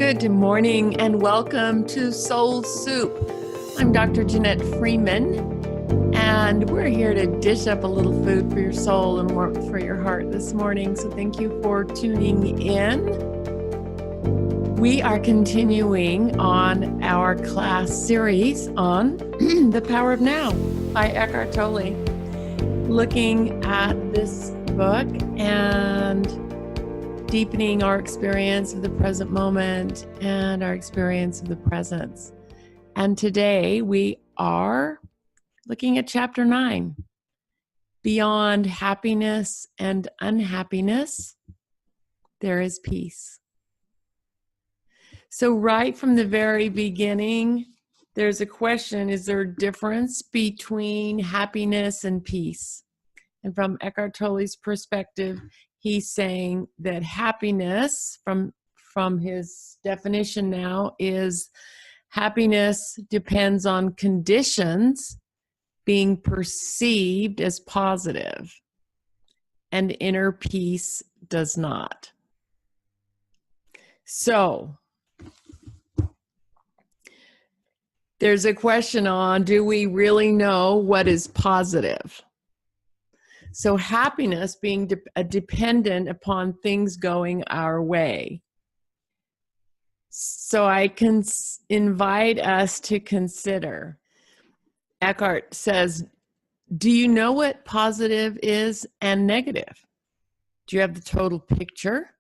Good morning and welcome to Soul Soup. I'm Dr. Janette Freeman, and we're here to dish up a little food for your soul and warmth for your heart this morning. So thank you for tuning in. We are continuing on our class series on The Power of Now by Eckhart Tolle, looking at this book and deepening our experience of the present moment and our experience of the presence. And today we are looking at chapter 9, Beyond Happiness and Unhappiness, There is Peace. So right from the very beginning, there's a question: is there a difference between happiness and peace? And from Eckhart Tolle's perspective, he's saying that happiness, from his definition now, is happiness depends on conditions being perceived as positive, and inner peace does not. So there's a question on, do we really know what is positive? So happiness being dependent upon things going our way. So I can invite us to consider. Eckhart says, do you know what positive is and negative? Do you have the total picture?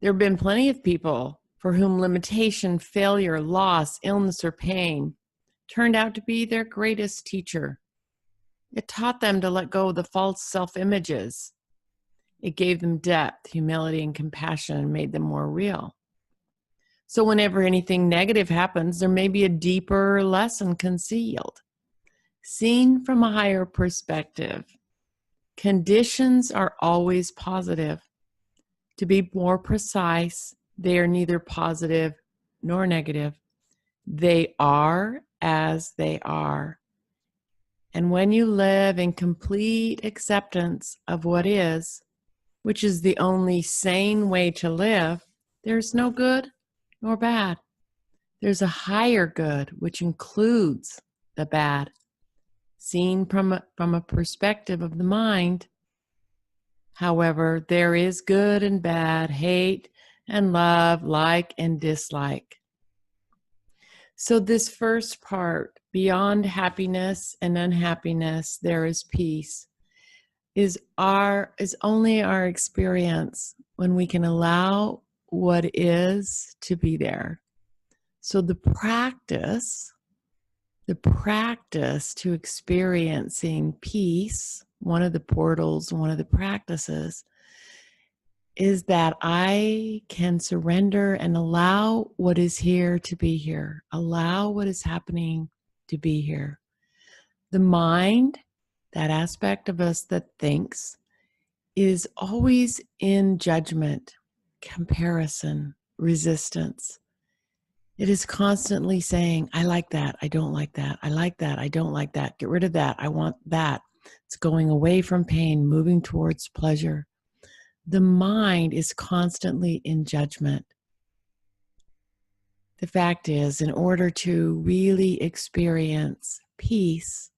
There have been plenty of people for whom limitation, failure, loss, illness, or pain turned out to be their greatest teacher. It taught them to let go of the false self-images. It gave them depth, humility, and compassion, and made them more real. So whenever anything negative happens, there may be a deeper lesson concealed. Seen from a higher perspective, conditions are always positive. To be more precise, they are neither positive nor negative. They are as they are. And when you live in complete acceptance of what is, which is the only sane way to live, there's no good nor bad. There's a higher good, which includes the bad. Seen from a perspective of the mind, however, there is good and bad, hate and love, like and dislike. So this first part, beyond happiness and unhappiness, there is peace, is only our experience when we can allow what is to be there. So the practice to experiencing peace, one of the portals, one of the practices, is that I can surrender and allow what is here to be here. Allow what is happening to be here. The mind, that aspect of us that thinks, is always in judgment, comparison, resistance. It is constantly saying, I like that, I don't like that, I like that, I don't like that, get rid of that, I want that. It's going away from pain, moving towards pleasure. The mind is constantly in judgment. The fact is, in order to really experience peace,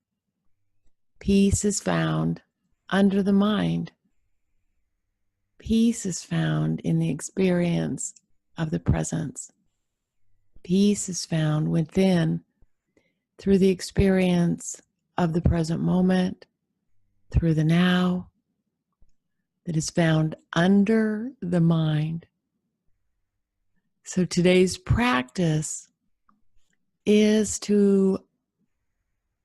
peace is found under the mind. Peace is found in the experience of the presence. Peace is found within through the experience of the present moment, through the now, that is found under the mind. So today's practice is to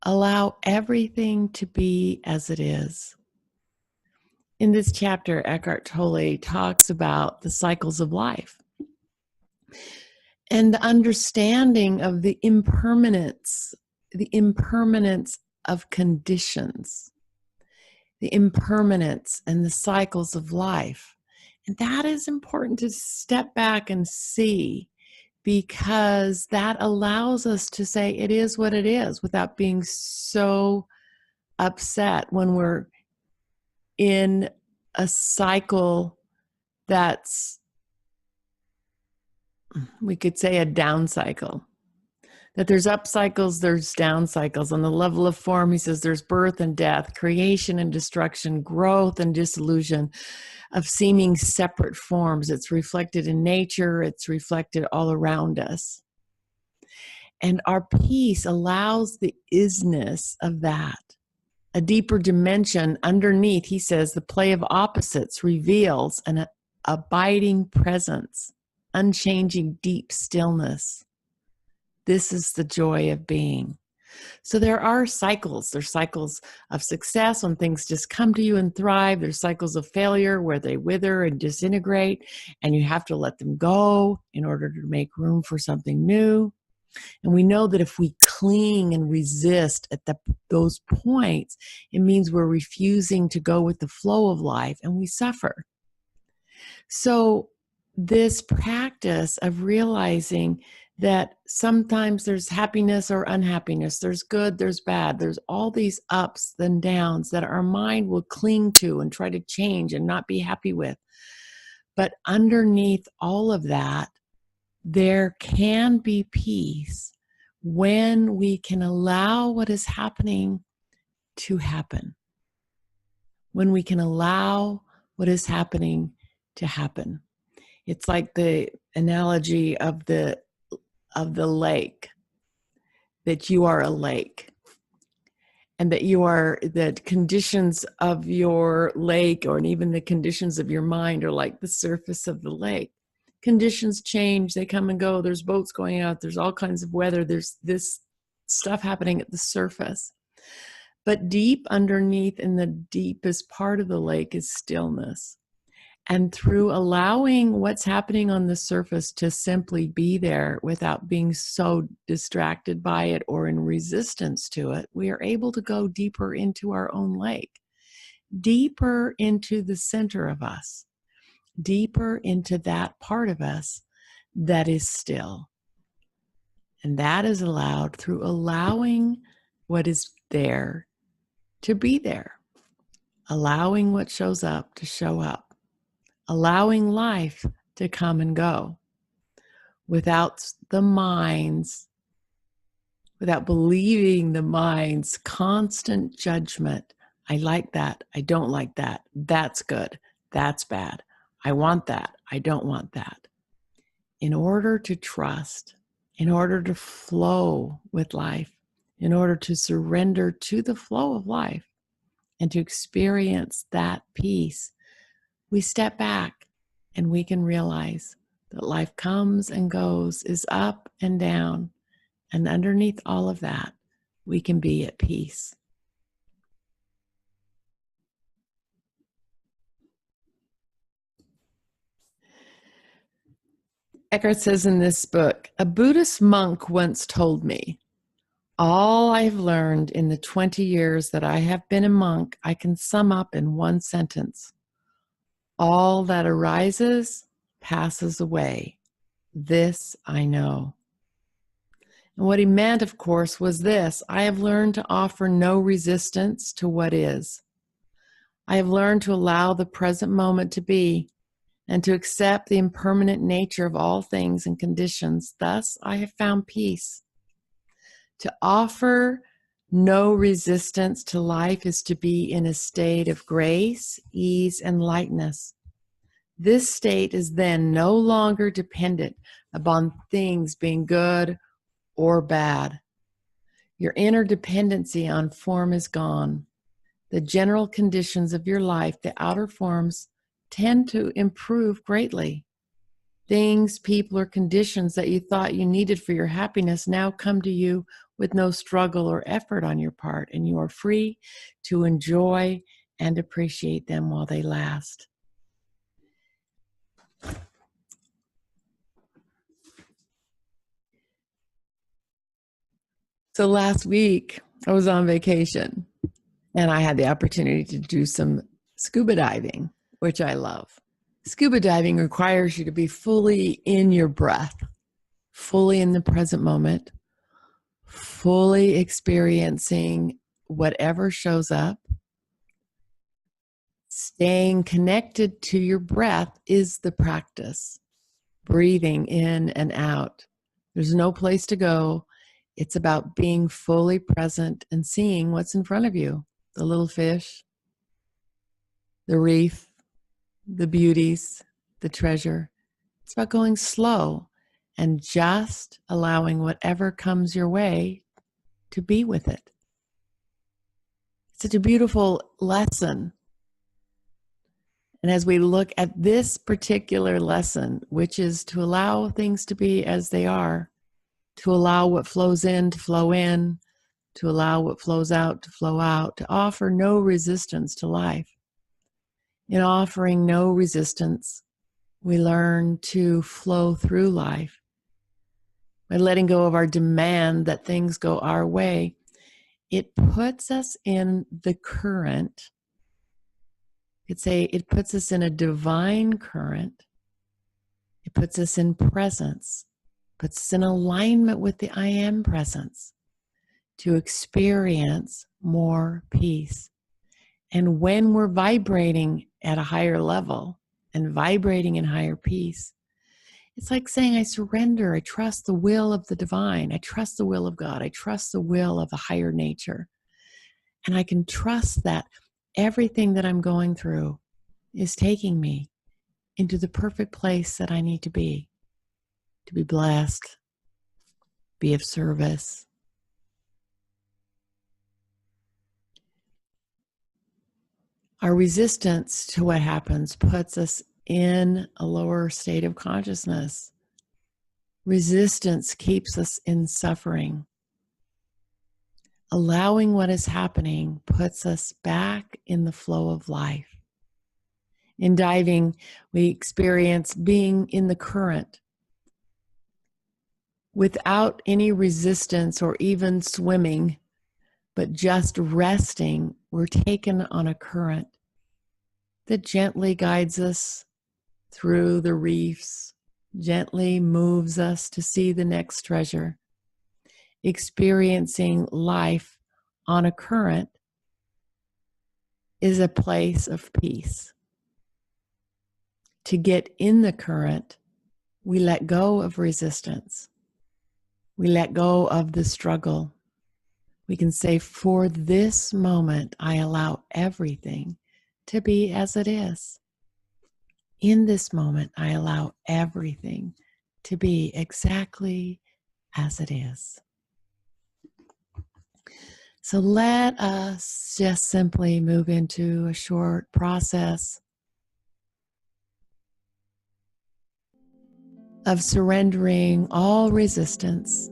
allow everything to be as it is. In this chapter, Eckhart Tolle talks about the cycles of life and the understanding of the impermanence of conditions, the impermanence and the cycles of life. And that is important to step back and see, because that allows us to say it is what it is without being so upset when we're in a cycle that's we could say a down cycle. That there's up cycles, there's down cycles. On the level of form, he says there's birth and death, creation and destruction, growth and dissolution of seeming separate forms. It's reflected in nature, it's reflected all around us. And our peace allows the isness of that. A deeper dimension underneath, he says, the play of opposites reveals an abiding presence, unchanging deep stillness. This is the joy of being. So there are cycles. There's cycles of success when things just come to you and thrive. There's cycles of failure where they wither and disintegrate, and you have to let them go in order to make room for something new. And we know that if we cling and resist at those points, it means we're refusing to go with the flow of life, and we suffer. So this practice of realizing that sometimes there's happiness or unhappiness, there's good, there's bad, there's all these ups and downs that our mind will cling to and try to change and not be happy with. But underneath all of that, there can be peace when we can allow what is happening to happen. When we can allow what is happening to happen. It's like the analogy of the lake, that you are a lake, and that the conditions of your lake, or even the conditions of your mind, are like the surface of the lake. Conditions change, they come and go, there's boats going out, there's all kinds of weather, there's this stuff happening at the surface. But deep underneath, in the deepest part of the lake, is stillness. And through allowing what's happening on the surface to simply be there without being so distracted by it or in resistance to it, we are able to go deeper into our own lake, deeper into the center of us, deeper into that part of us that is still. And that is allowed through allowing what is there to be there, allowing what shows up to show up. Allowing life to come and go without believing the mind's constant judgment. I like that. I don't like that. That's good. That's bad. I want that. I don't want that. In order to trust, in order to flow with life, in order to surrender to the flow of life and to experience that peace, we step back and we can realize that life comes and goes, is up and down. And underneath all of that, we can be at peace. Eckhart says in this book, a Buddhist monk once told me, all I have learned in the 20 years that I have been a monk, I can sum up in one sentence. All that arises passes away. This I know. And what he meant, of course, was this: I have learned to offer no resistance to what is. I have learned to allow the present moment to be and to accept the impermanent nature of all things and conditions. Thus, I have found peace. To offer no resistance to life is to be in a state of grace, ease, and lightness. This state is then no longer dependent upon things being good or bad. Your inner dependency on form is gone. The general conditions of your life, the outer forms, tend to improve greatly. Things, people, or conditions that you thought you needed for your happiness now come to you with no struggle or effort on your part, and you are free to enjoy and appreciate them while they last. So last week, I was on vacation, and I had the opportunity to do some scuba diving, which I love. Scuba diving requires you to be fully in your breath, fully in the present moment, fully experiencing whatever shows up. Staying connected to your breath is the practice. breathing in and out. There's no place to go. It's about being fully present and seeing what's in front of you. The little fish, the reef, the beauties, the treasure. It's about going slow and just allowing whatever comes your way to be with it. It's such a beautiful lesson. And as we look at this particular lesson, which is to allow things to be as they are, to allow what flows in to flow in, to allow what flows out to flow out, to offer no resistance to life. In offering no resistance, we learn to flow through life. By letting go of our demand that things go our way, it puts us in the current. It puts us in a divine current. It puts us in presence, puts us in alignment with the I am presence to experience more peace. And when we're vibrating at a higher level and vibrating in higher peace, it's like saying, I surrender, I trust the will of the divine, I trust the will of God, I trust the will of a higher nature. And I can trust that everything that I'm going through is taking me into the perfect place that I need to be blessed, be of service. Our resistance to what happens puts us in a lower state of consciousness. Resistance keeps us in suffering. Allowing what is happening puts us back in the flow of life. In diving, we experience being in the current without any resistance or even swimming, but just resting. We're taken on a current that gently guides us through the reefs, gently moves us to see the next treasure. Experiencing life on a current is a place of peace. To get in the current, we let go of resistance. We let go of the struggle. We can say, for this moment, I allow everything to be as it is. In this moment, I allow everything to be exactly as it is. So let us just simply move into a short process of surrendering all resistance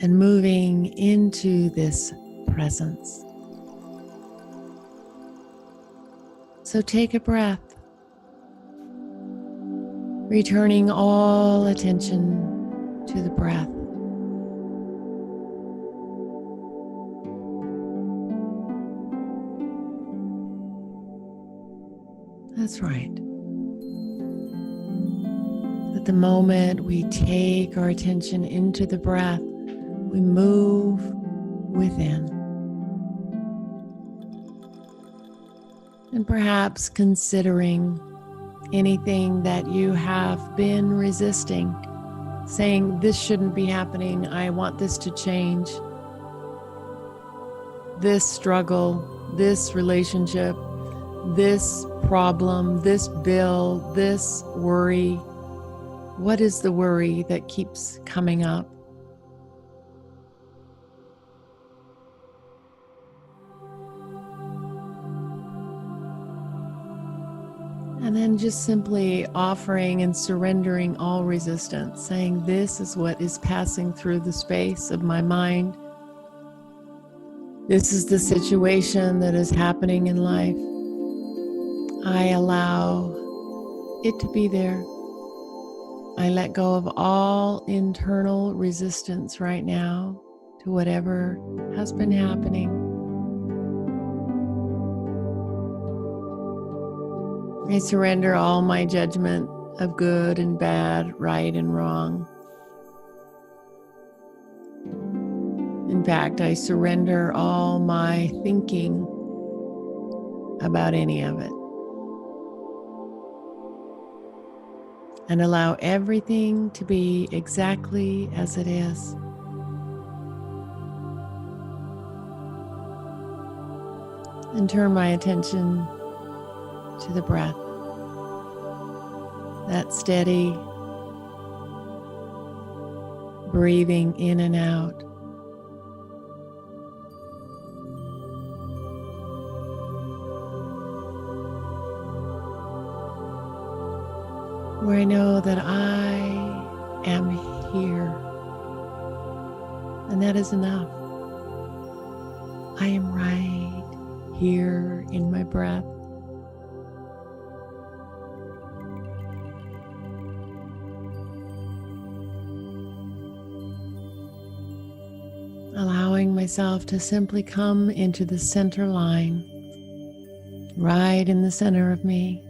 and moving into this presence. So take a breath, returning all attention to the breath. That's right. At the moment we take our attention into the breath, we move within. And perhaps considering anything that you have been resisting, saying, this shouldn't be happening, I want this to change. This struggle, this relationship, this problem, this bill, this worry. What is the worry that keeps coming up? And then just simply offering and surrendering all resistance, saying, this is what is passing through the space of my mind. This is the situation that is happening in life. I allow it to be there. I let go of all internal resistance right now to whatever has been happening. I surrender all my judgment of good and bad, right and wrong. In fact, I surrender all my thinking about any of it. and allow everything to be exactly as it is. And turn my attention to the breath. That steady breathing in and out. Where I know that I am here, and that is enough. I am right here in my breath. Allowing myself to simply come into the center line, right in the center of me.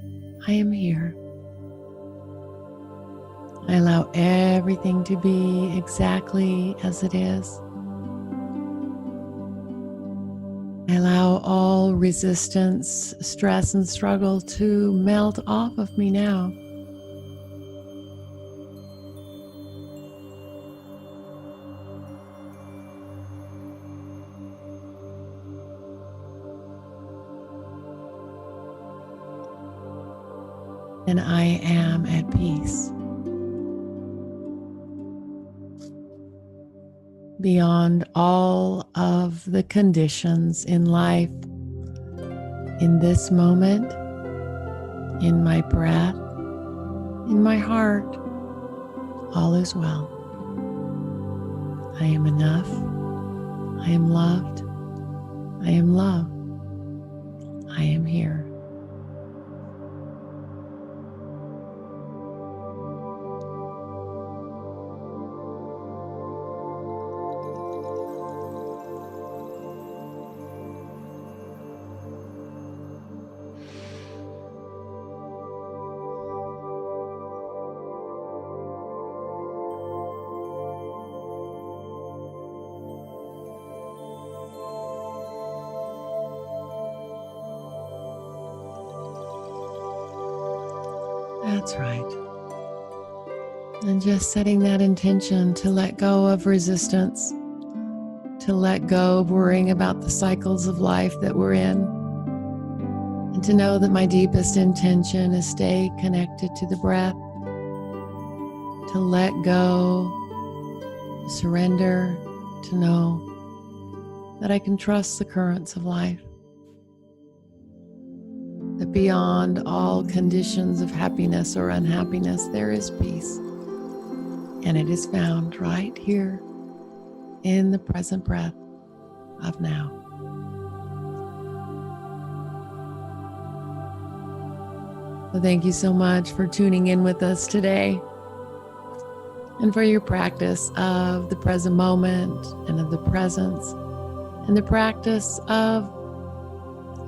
I am here. I allow everything to be exactly as it is. I allow all resistance, stress, and struggle to melt off of me now. And I am at peace. Beyond all of the conditions in life, in this moment, in my breath, in my heart, all is well. I am enough. I am loved. I am love. I am here. That's right. And just setting that intention to let go of resistance, to let go of worrying about the cycles of life that we're in, and to know that my deepest intention is stay connected to the breath, to let go, surrender, to know that I can trust the currents of life. That beyond all conditions of happiness or unhappiness, there is peace. And it is found right here in the present breath of now. So thank you so much for tuning in with us today and for your practice of the present moment and of the presence and the practice of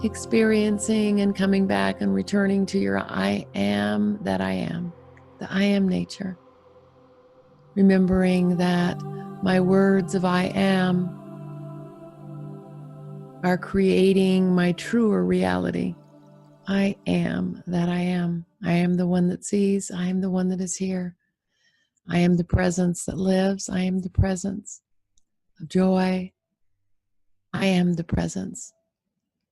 experiencing and coming back and returning to your I am that I am, the I am nature. Remembering that my words of I am are creating my truer reality. I am that I am. I am the one that sees. I am the one that is here. I am the presence that lives. I am the presence of joy. I am the presence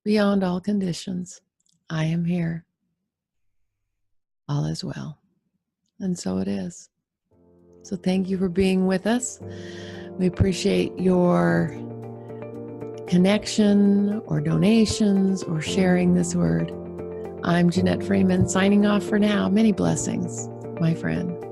beyond all conditions. I am here. All is well. And so it is. So thank you for being with us. We appreciate your connection or donations or sharing this word. I'm Janette Freeman, signing off for now. Many blessings, my friend.